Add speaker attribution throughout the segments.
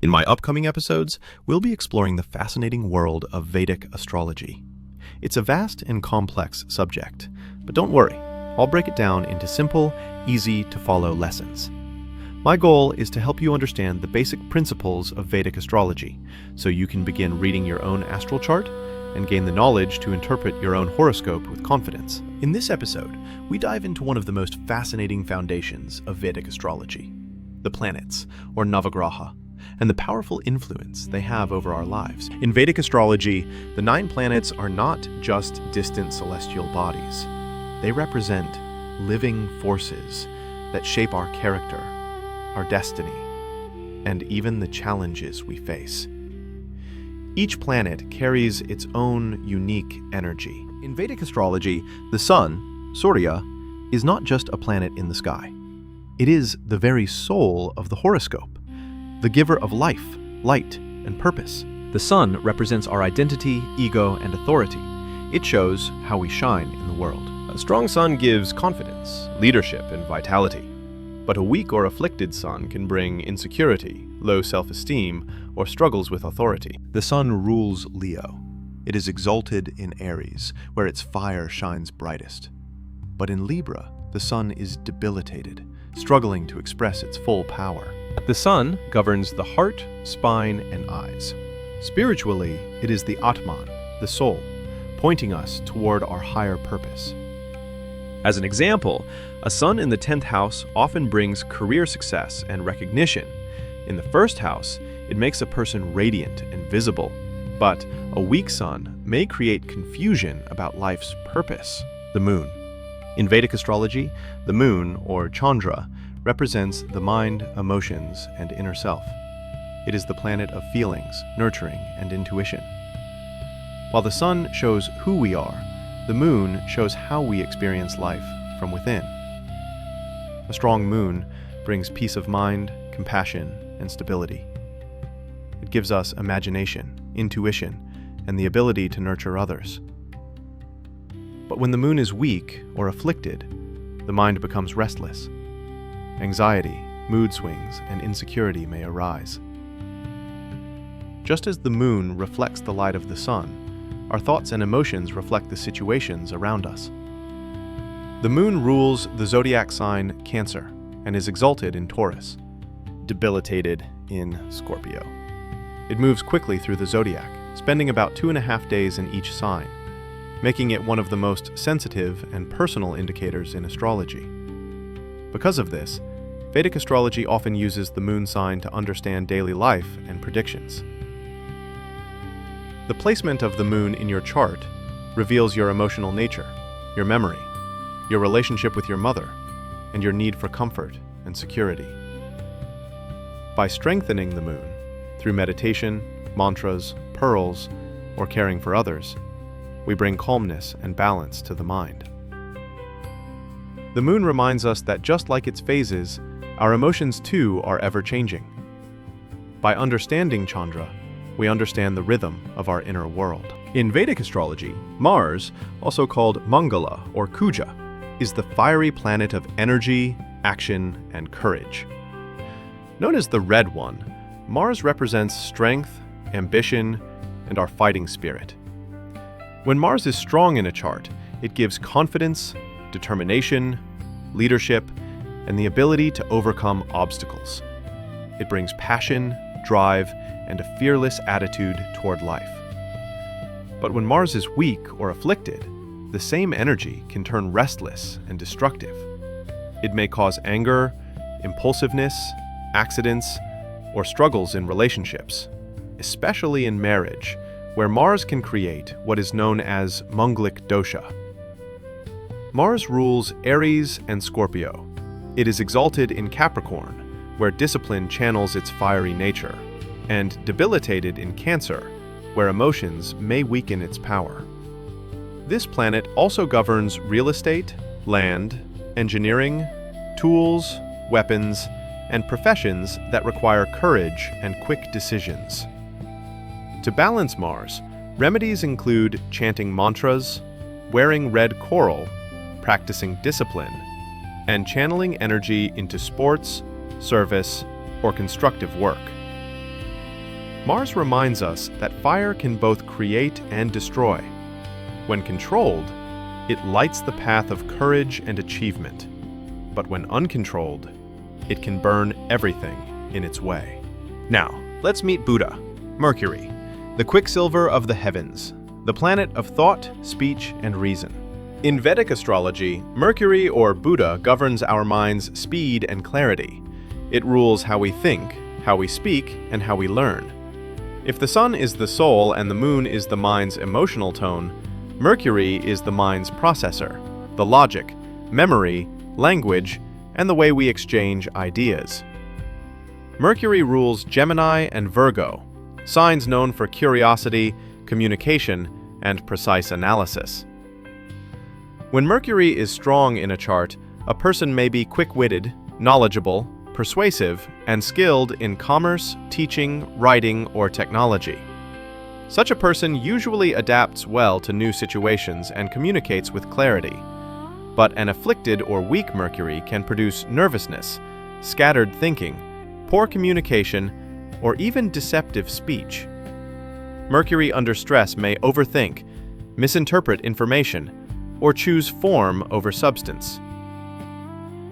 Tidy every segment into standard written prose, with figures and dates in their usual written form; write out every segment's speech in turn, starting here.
Speaker 1: In my upcoming episodes, we'll be exploring the fascinating world of Vedic astrology. It's a vast and complex subject, but don't worry, I'll break it down into simple, easy-to-follow lessons. My goal is to help you understand the basic principles of Vedic astrology, so you can begin reading your own astral chart and gain the knowledge to interpret your own horoscope with confidence. In this episode, we dive into one of the most fascinating foundations of Vedic astrology, the planets, or Navagraha, and the powerful influence they have over our lives. In Vedic astrology, the 9 planets are not just distant celestial bodies. They represent living forces that shape our character, our destiny, and even the challenges we face. Each planet carries its own unique energy. In Vedic astrology, the sun, Surya, is not just a planet in the sky. It is the very soul of the horoscope, the giver of life, light, and purpose. The sun represents our identity, ego, and authority. It shows how we shine in the world. A strong sun gives confidence, leadership, and vitality. But a weak or afflicted sun can bring insecurity, low self-esteem, or struggles with authority. The sun rules Leo. It is exalted in Aries, where its fire shines brightest. But in Libra, the sun is debilitated, struggling to express its full power. The sun governs the heart, spine, and eyes. Spiritually, it is the Atman, the soul, pointing us toward our higher purpose. As an example, a sun in the 10th house often brings career success and recognition. In the 1st house, it makes a person radiant and visible. But a weak sun may create confusion about life's purpose. The moon. In Vedic astrology, the moon, or Chandra, represents the mind, emotions, and inner self. It is the planet of feelings, nurturing, and intuition. While the sun shows who we are, the moon shows how we experience life from within. A strong moon brings peace of mind, compassion, and stability. It gives us imagination, intuition, and the ability to nurture others. But when the moon is weak or afflicted, the mind becomes restless. Anxiety, mood swings, and insecurity may arise. Just as the moon reflects the light of the sun, our thoughts and emotions reflect the situations around us. The moon rules the zodiac sign Cancer and is exalted in Taurus, debilitated in Scorpio. It moves quickly through the zodiac, spending about 2.5 days in each sign, making it one of the most sensitive and personal indicators in astrology. Because of this, Vedic astrology often uses the moon sign to understand daily life and predictions. The placement of the moon in your chart reveals your emotional nature, your memory, your relationship with your mother, and your need for comfort and security. By strengthening the moon through meditation, mantras, pearls, or caring for others, we bring calmness and balance to the mind. The moon reminds us that just like its phases, our emotions too are ever-changing. By understanding Chandra, we understand the rhythm of our inner world. In Vedic astrology, Mars, also called Mangala or Kuja, is the fiery planet of energy, action, and courage. Known as the Red One, Mars represents strength, ambition, and our fighting spirit. When Mars is strong in a chart, it gives confidence, determination, leadership, and the ability to overcome obstacles. It brings passion, drive, and a fearless attitude toward life. But when Mars is weak or afflicted, the same energy can turn restless and destructive. It may cause anger, impulsiveness, accidents, or struggles in relationships, especially in marriage, where Mars can create what is known as Mangalic dosha. Mars rules Aries and Scorpio. It is exalted in Capricorn, where discipline channels its fiery nature, and debilitated in Cancer, where emotions may weaken its power. This planet also governs real estate, land, engineering, tools, weapons, and professions that require courage and quick decisions. To balance Mars, remedies include chanting mantras, wearing red coral, practicing discipline, and channeling energy into sports, service, or constructive work. Mars reminds us that fire can both create and destroy. When controlled, it lights the path of courage and achievement. But when uncontrolled, it can burn everything in its way. Now, let's meet Budha, Mercury, the quicksilver of the heavens, the planet of thought, speech, and reason. In Vedic astrology, Mercury or Budha governs our mind's speed and clarity. It rules how we think, how we speak, and how we learn. If the sun is the soul and the moon is the mind's emotional tone, Mercury is the mind's processor, the logic, memory, language, and the way we exchange ideas. Mercury rules Gemini and Virgo, signs known for curiosity, communication, and precise analysis. When Mercury is strong in a chart, a person may be quick-witted, knowledgeable, persuasive, and skilled in commerce, teaching, writing, or technology. Such a person usually adapts well to new situations and communicates with clarity. But an afflicted or weak Mercury can produce nervousness, scattered thinking, poor communication, or even deceptive speech. Mercury under stress may overthink, misinterpret information, or choose form over substance.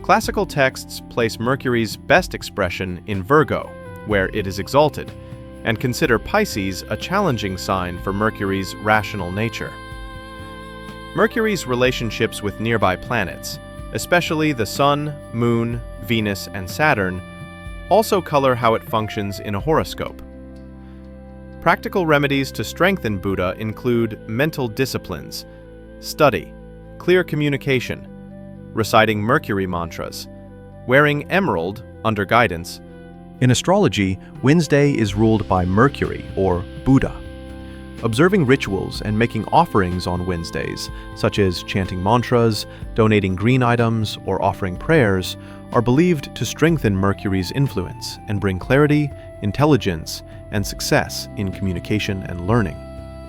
Speaker 1: Classical texts place Mercury's best expression in Virgo, where it is exalted, and consider Pisces a challenging sign for Mercury's rational nature. Mercury's relationships with nearby planets, especially the Sun, Moon, Venus, and Saturn, also color how it functions in a horoscope. Practical remedies to strengthen Budha include mental disciplines, study, clear communication, reciting Mercury mantras, wearing emerald under guidance. In astrology, Wednesday is ruled by Mercury, or Budha. Observing rituals and making offerings on Wednesdays, such as chanting mantras, donating green items, or offering prayers, are believed to strengthen Mercury's influence and bring clarity, intelligence, and success in communication and learning.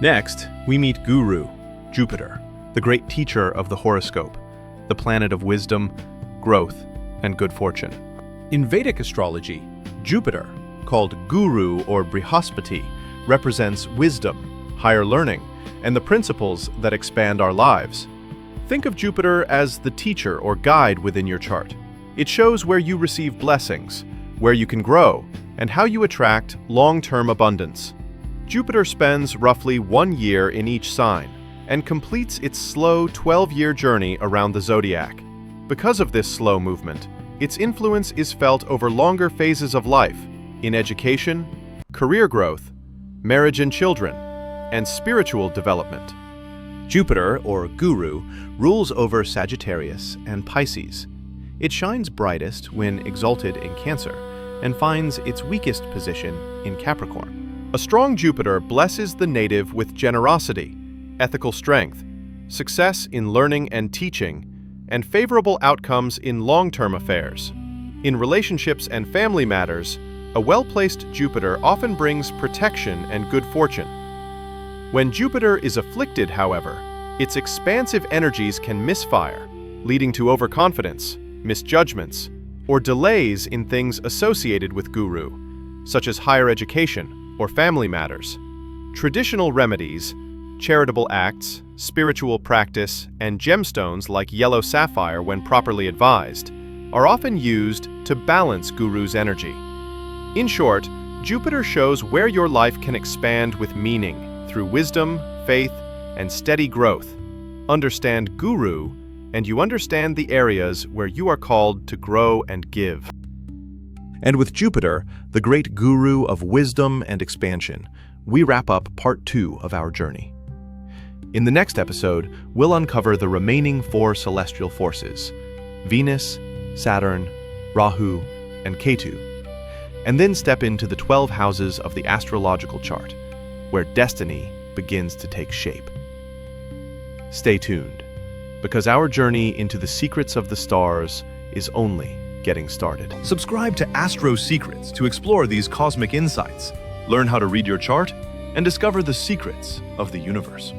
Speaker 1: Next, we meet Guru, Jupiter, the great teacher of the horoscope, the planet of wisdom, growth, and good fortune. In Vedic astrology, Jupiter, called Guru or Brihaspati, represents wisdom, higher learning, and the principles that expand our lives. Think of Jupiter as the teacher or guide within your chart. It shows where you receive blessings, where you can grow, and how you attract long-term abundance. Jupiter spends roughly 1 year in each sign and completes its slow 12-year journey around the zodiac. Because of this slow movement, its influence is felt over longer phases of life, in education, career growth, marriage and children, and spiritual development. Jupiter, or Guru, rules over Sagittarius and Pisces. It shines brightest when exalted in Cancer and finds its weakest position in Capricorn. A strong Jupiter blesses the native with generosity, ethical strength, success in learning and teaching, and favorable outcomes in long-term affairs. In relationships and family matters, a well-placed Jupiter often brings protection and good fortune. When Jupiter is afflicted, however, its expansive energies can misfire, leading to overconfidence, misjudgments, or delays in things associated with Guru, such as higher education or family matters. Traditional remedies, charitable acts, spiritual practice, and gemstones like yellow sapphire, when properly advised, are often used to balance Guru's energy. In short, Jupiter shows where your life can expand with meaning through wisdom, faith, and steady growth. Understand Guru, and you understand the areas where you are called to grow and give. And with Jupiter, the great guru of wisdom and expansion, we wrap up part 2 of our journey. In the next episode, we'll uncover the remaining 4 celestial forces, Venus, Saturn, Rahu, and Ketu, and then step into the 12 houses of the astrological chart, where destiny begins to take shape. Stay tuned, because our journey into the secrets of the stars is only getting started. Subscribe to Astro Secrets to explore these cosmic insights, learn how to read your chart, and discover the secrets of the universe.